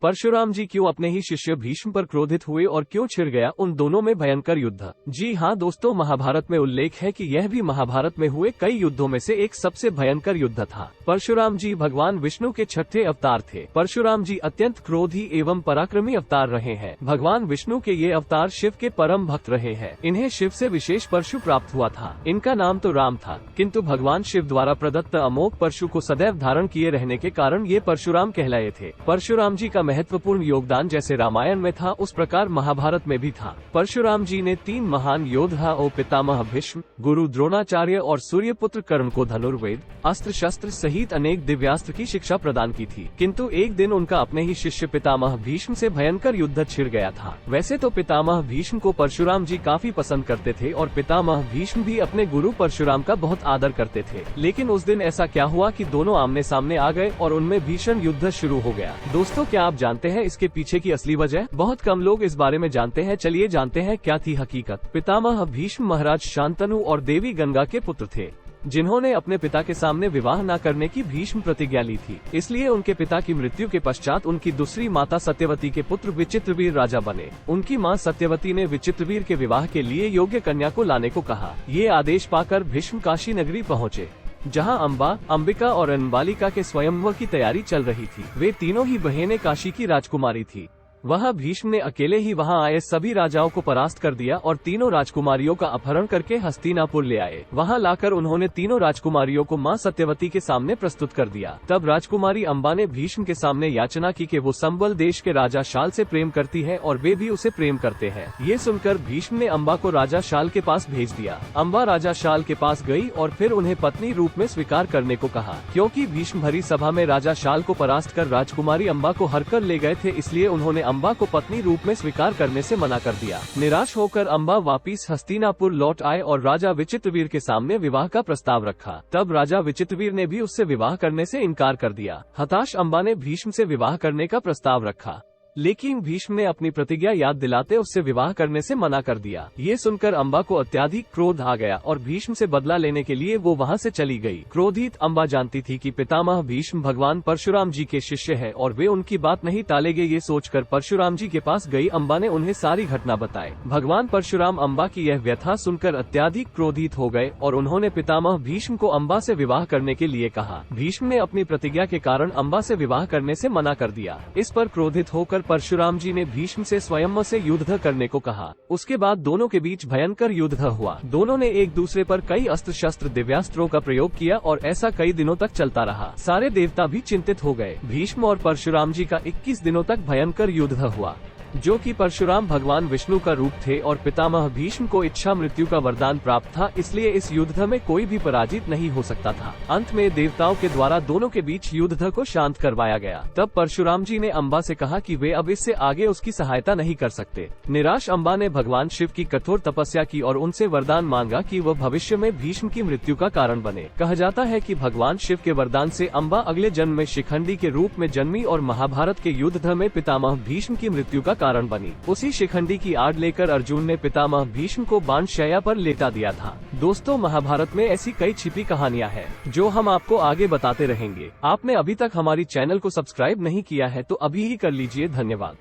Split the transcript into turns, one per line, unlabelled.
परशुराम जी क्यों अपने ही शिष्य भीष्म पर क्रोधित हुए और क्यों छिड़ गया उन दोनों में भयंकर युद्ध। जी हाँ दोस्तों, महाभारत में उल्लेख है कि यह भी महाभारत में हुए कई युद्धों में से एक सबसे भयंकर युद्ध था। परशुराम जी भगवान विष्णु के छठे अवतार थे। परशुराम जी अत्यंत क्रोधी एवं पराक्रमी अवतार रहे हैं। भगवान विष्णु के ये अवतार शिव के परम भक्त रहे हैं। इन्हें शिव से विशेष परशु प्राप्त हुआ था। इनका नाम तो राम था, किंतु भगवान शिव द्वारा प्रदत्त अमोघ परशु को सदैव धारण किए रहने के कारण ये परशुराम कहलाए थे। परशुराम जी का महत्वपूर्ण योगदान जैसे रामायण में था उस प्रकार महाभारत में भी था। परशुराम जी ने 3 महान योद्धा और पितामह भीष्म, गुरु द्रोणाचार्य और सूर्यपुत्र कर्ण को धनुर्वेद, अस्त्र शस्त्र सहित अनेक दिव्यास्त्र की शिक्षा प्रदान की थी। किंतु एक दिन उनका अपने ही शिष्य पितामह भीष्म से भयंकर युद्ध छिड़ गया था। वैसे तो पितामह भीष्म को परशुराम जी काफी पसंद करते थे और पितामह भीष्म भी अपने गुरु परशुराम का बहुत आदर करते थे। लेकिन उस दिन ऐसा क्या हुआ कि दोनों आमने सामने आ गए और उनमें भीषण युद्ध शुरू हो गया। दोस्तों, क्या आप जानते हैं इसके पीछे की असली वजह? बहुत कम लोग इस बारे में जानते हैं। चलिए जानते हैं क्या थी हकीकत। पितामह भीष्म महाराज शांतनु और देवी गंगा के पुत्र थे, जिन्होंने अपने पिता के सामने विवाह न करने की भीष्म प्रतिज्ञा ली थी। इसलिए उनके पिता की मृत्यु के पश्चात उनकी दूसरी माता सत्यवती के पुत्र विचित्रवीर राजा बने। उनकी मां सत्यवती ने विचित्रवीर के विवाह के लिए योग्य कन्या को लाने को कहा। ये आदेश पाकर भीष्म काशी नगरी पहुँचे, जहां अम्बा, अंबिका और अनबालिका के स्वयंवर की तैयारी चल रही थी। वे तीनों ही बहनें काशी की राजकुमारी थी। वहां भीष्म ने अकेले ही वहां आए सभी राजाओं को परास्त कर दिया और तीनों राजकुमारियों का अपहरण करके हस्तिनापुर ले आए। वहां लाकर उन्होंने तीनों राजकुमारियों को मां सत्यवती के सामने प्रस्तुत कर दिया। तब राजकुमारी अम्बा ने भीष्म के सामने याचना की कि वो संबल देश के राजा शाल से प्रेम करती है और वे भी उसे प्रेम करते हैं। ये सुनकर भीष्म ने अम्बा को राजा शाल के पास भेज दिया। अम्बा राजा शाल के पास गयी और फिर उन्हें पत्नी रूप में स्वीकार करने को कहा। क्योंकि भीष्म भरी सभा में राजा शाल को परास्त कर राजकुमारी अम्बा को हरकर ले गए थे, इसलिए उन्होंने अम्बा को पत्नी रूप में स्वीकार करने से मना कर दिया। निराश होकर अम्बा वापिस हस्तिनापुर लौट आए और राजा विचित्रवीर के सामने विवाह का प्रस्ताव रखा। तब राजा विचित्रवीर ने भी उससे विवाह करने से इनकार कर दिया। हताश अम्बा ने भीष्म से विवाह करने का प्रस्ताव रखा, लेकिन भीष्म ने अपनी प्रतिज्ञा याद दिलाते उससे विवाह करने से मना कर दिया। ये सुनकर अम्बा को अत्यधिक क्रोध आ गया और भीष्म से बदला लेने के लिए वो वहां से चली गई। क्रोधित अम्बा जानती थी कि पितामह भीष्म भगवान परशुराम जी के शिष्य है और वे उनकी बात नहीं टालेंगे। ये सोचकर परशुराम जी के पास गई अम्बा ने उन्हें सारी घटना बताई। भगवान परशुराम अम्बा की यह व्यथा सुनकर अत्यधिक क्रोधित हो गए और उन्होंने पितामह भीष्म को अम्बा से विवाह करने के लिए कहा। भीष्म ने अपनी प्रतिज्ञा के कारण अम्बा से विवाह करने से मना कर दिया। इस पर क्रोधित होकर परशुराम जी ने भीष्म से स्वयं से युद्ध करने को कहा। उसके बाद दोनों के बीच भयंकर युद्ध हुआ। दोनों ने एक दूसरे पर कई अस्त्र शस्त्र दिव्यास्त्रों का प्रयोग किया और ऐसा कई दिनों तक चलता रहा। सारे देवता भी चिंतित हो गए। भीष्म और परशुराम जी का 21 दिनों तक भयंकर युद्ध हुआ, जो कि परशुराम भगवान विष्णु का रूप थे और पितामह भीष्म को इच्छा मृत्यु का वरदान प्राप्त था, इसलिए इस युद्ध में कोई भी पराजित नहीं हो सकता था। अंत में देवताओं के द्वारा दोनों के बीच युद्ध को शांत करवाया गया। तब परशुराम जी ने अम्बा से कहा कि वे अब इससे आगे उसकी सहायता नहीं कर सकते। निराश अम्बा ने भगवान शिव की कठोर तपस्या की और उनसे वरदान मांगा कि वह भविष्य में भीष्म की मृत्यु का कारण बने। कहा जाता है कि भगवान शिव के वरदान से अम्बा अगले जन्म में शिखंडी के रूप में जन्मी और महाभारत के युद्ध में पितामह भीष्म की मृत्यु का कारण बनी। उसी शिखंडी की आड़ लेकर अर्जुन ने पितामह भीष्म को बाणशैया पर लेटा दिया था। दोस्तों, महाभारत में ऐसी कई छिपी कहानियां हैं जो हम आपको आगे बताते रहेंगे। आपने अभी तक हमारी चैनल को सब्सक्राइब नहीं किया है तो अभी ही कर लीजिए। धन्यवाद।